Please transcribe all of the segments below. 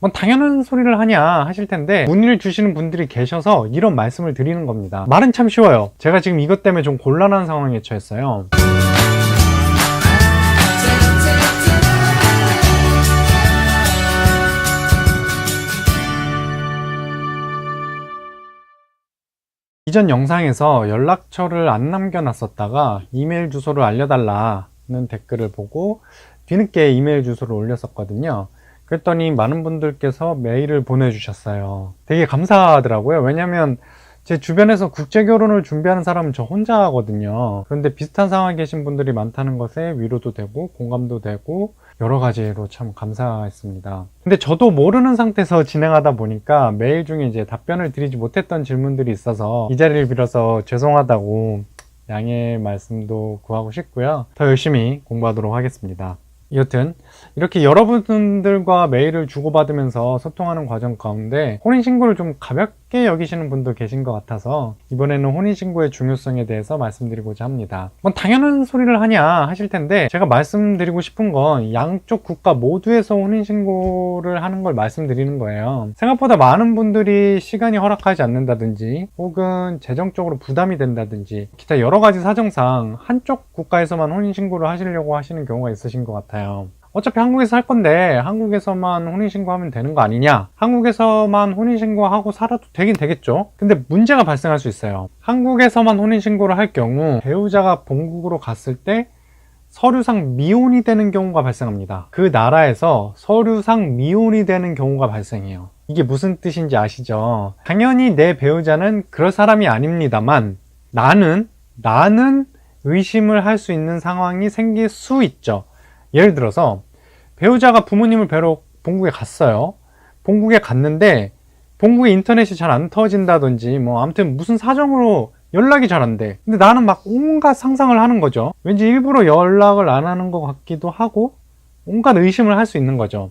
뭐 당연한 소리를 하냐 하실 텐데 문의를 주시는 분들이 계셔서 이런 말씀을 드리는 겁니다. 말은 참 쉬워요. 제가 지금 이것 때문에 좀 곤란한 상황에 처했어요. '이전 영상에서 연락처를 안 남겨놨었다가 이메일 주소를 알려달라는 댓글을 보고 뒤늦게 이메일 주소를 올렸었거든요. 그랬더니 많은 분들께서 메일을 보내주셨어요. 되게 감사하더라고요. 왜냐면 제 주변에서 국제결혼을 준비하는 사람은 저 혼자거든요. 그런데 비슷한 상황에 계신 분들이 많다는 것에 위로도 되고 공감도 되고 여러 가지로 참 감사했습니다. 근데 저도 모르는 상태에서 진행하다 보니까 메일 중에 이제 답변을 드리지 못했던 질문들이 있어서 이 자리를 빌어서 죄송하다고 양해의 말씀도 구하고 싶고요. 더 열심히 공부하도록 하겠습니다. 여튼 이렇게 여러분들과 메일을 주고받으면서 소통하는 과정 가운데 혼인신고를 좀 가볍게 여기시는 분도 계신 것 같아서 이번에는 혼인신고의 중요성에 대해서 말씀드리고자 합니다. 뭐 당연한 소리를 하냐 하실 텐데 제가 말씀드리고 싶은 건 양쪽 국가 모두에서 혼인신고를 하는 걸 말씀드리는 거예요. 생각보다 많은 분들이 시간이 허락하지 않는다든지 혹은 재정적으로 부담이 된다든지 기타 여러 가지 사정상 한쪽 국가에서만 혼인신고를 하시려고 하시는 경우가 있으신 것 같아요. 어차피 한국에서 할 건데 한국에서만 혼인신고하면 되는 거 아니냐? 한국에서만 혼인신고하고 살아도 되긴 되겠죠? 근데 문제가 발생할 수 있어요. 한국에서만 혼인신고를 할 경우 배우자가 본국으로 갔을 때 서류상 미혼이 되는 경우가 발생합니다. 그 나라에서 서류상 미혼이 되는 경우가 발생해요. 이게 무슨 뜻인지 아시죠? 당연히 내 배우자는 그럴 사람이 아닙니다만 나는 의심을 할 수 있는 상황이 생길 수 있죠. 예를 들어서 배우자가 부모님을 뵈러 본국에 갔어요. 본국에 갔는데 본국에 인터넷이 잘 안 터진다든지 뭐 아무튼 무슨 사정으로 연락이 잘 안 돼. 근데 나는 막 온갖 상상을 하는 거죠. 왠지 일부러 연락을 안 하는 것 같기도 하고 온갖 의심을 할 수 있는 거죠.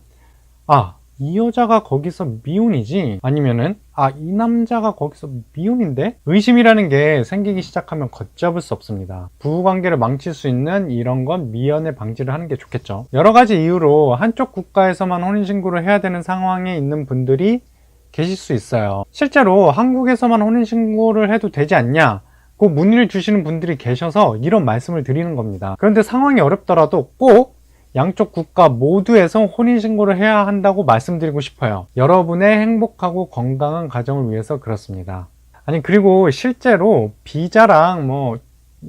아, 이 여자가 거기서 미혼이지? 아니면은 이 남자가 거기서 미혼인데? 의심이라는 게 생기기 시작하면 걷잡을 수 없습니다. 부부관계를 망칠 수 있는 이런 건 미연에 방지를 하는 게 좋겠죠. 여러 가지 이유로 한쪽 국가에서만 혼인신고를 해야 되는 상황에 있는 분들이 계실 수 있어요. 실제로 한국에서만 혼인신고를 해도 되지 않냐? 그 문의를 주시는 분들이 계셔서 이런 말씀을 드리는 겁니다. 그런데 상황이 어렵더라도 꼭 양쪽 국가 모두에서 혼인신고를 해야 한다고 말씀드리고 싶어요. 여러분의 행복하고 건강한 가정을 위해서 그렇습니다. 아니 그리고 실제로 비자랑 뭐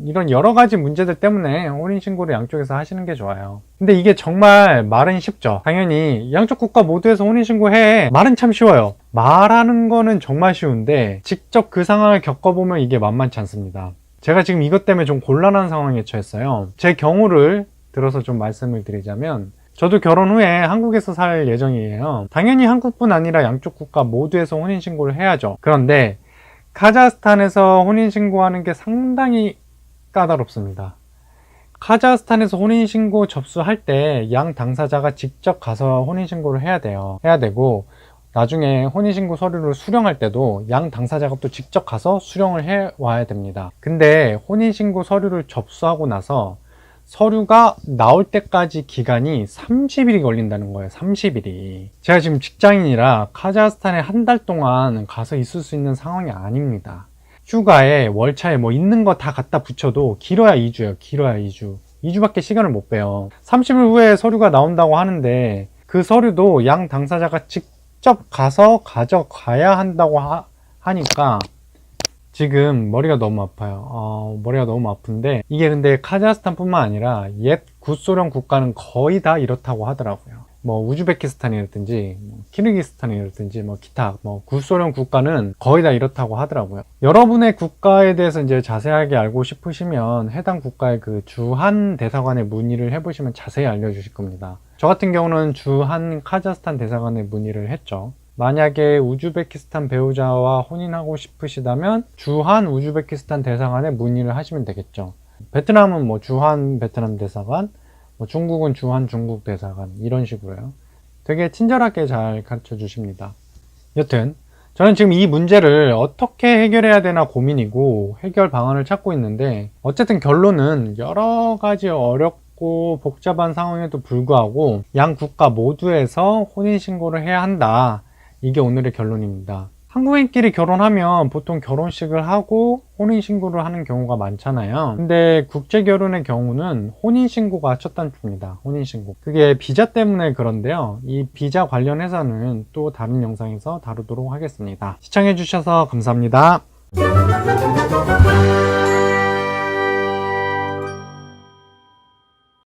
이런 여러 가지 문제들 때문에 혼인신고를 양쪽에서 하시는 게 좋아요. 근데 이게 정말 말은 쉽죠. 당연히 양쪽 국가 모두에서 혼인신고해. 말은 참 쉬워요. 말하는 거는 정말 쉬운데 직접 그 상황을 겪어보면 이게 만만치 않습니다. 제가 지금 이것 때문에 좀 곤란한 상황에 처했어요. 제 경우를 들어서 좀 말씀을 드리자면 저도 결혼 후에 한국에서 살 예정이에요. 당연히 한국뿐 아니라 양쪽 국가 모두에서 혼인신고를 해야죠. 그런데 카자흐스탄에서 혼인신고하는 게 상당히 까다롭습니다. 카자흐스탄에서 혼인신고 접수할 때 양 당사자가 직접 가서 혼인신고를 해야 되고 나중에 혼인신고 서류를 수령할 때도 양 당사자가 또 직접 가서 수령을 해 와야 됩니다. 근데 혼인신고 서류를 접수하고 나서 서류가 나올 때까지 기간이 30일이 걸린다는 거예요. 30일이. 제가 지금 직장인이라 카자흐스탄에 한 달 동안 가서 있을 수 있는 상황이 아닙니다. 휴가에 월차에 뭐 있는 거 다 갖다 붙여도 길어야 2주예요. 길어야 2주. 2주밖에 시간을 못 빼요. 30일 후에 서류가 나온다고 하는데 그 서류도 양 당사자가 직접 가서 가져가야 한다고 하니까 지금 머리가 너무 아파요. 머리가 너무 아픈데 이게 근데 카자흐스탄 뿐만 아니라 옛 구소련 국가는 거의 다 이렇다고 하더라고요. 뭐 우즈베키스탄이라든지 키르기스탄이라든지 뭐 기타 구소련 국가는 거의 다 이렇다고 하더라고요. 여러분의 국가에 대해서 이제 자세하게 알고 싶으시면 해당 국가의 그 주한 대사관에 문의를 해보시면 자세히 알려주실 겁니다. 저 같은 경우는 주한 카자흐스탄 대사관에 문의를 했죠. 만약에 우즈베키스탄 배우자와 혼인하고 싶으시다면 주한 우즈베키스탄 대사관에 문의를 하시면 되겠죠. 베트남은 뭐 주한 베트남 대사관, 뭐 중국은 주한 중국 대사관 이런 식으로요. 되게 친절하게 잘 가르쳐 주십니다. 여튼 저는 지금 이 문제를 어떻게 해결해야 되나 고민이고 해결 방안을 찾고 있는데 어쨌든 결론은 여러 가지 어렵고 어렵고 복잡한 상황에도 불구하고 양 국가 모두에서 혼인신고를 해야 한다. 이게 오늘의 결론입니다. 한국인끼리 결혼하면 보통 결혼식을 하고 혼인신고를 하는 경우가 많잖아요. 근데 국제결혼의 경우는 혼인신고가 첫 단추입니다. 혼인신고. 그게 비자 때문에 그런데요. 이 비자 관련해서는 또 다른 영상에서 다루도록 하겠습니다. 시청해주셔서 감사합니다.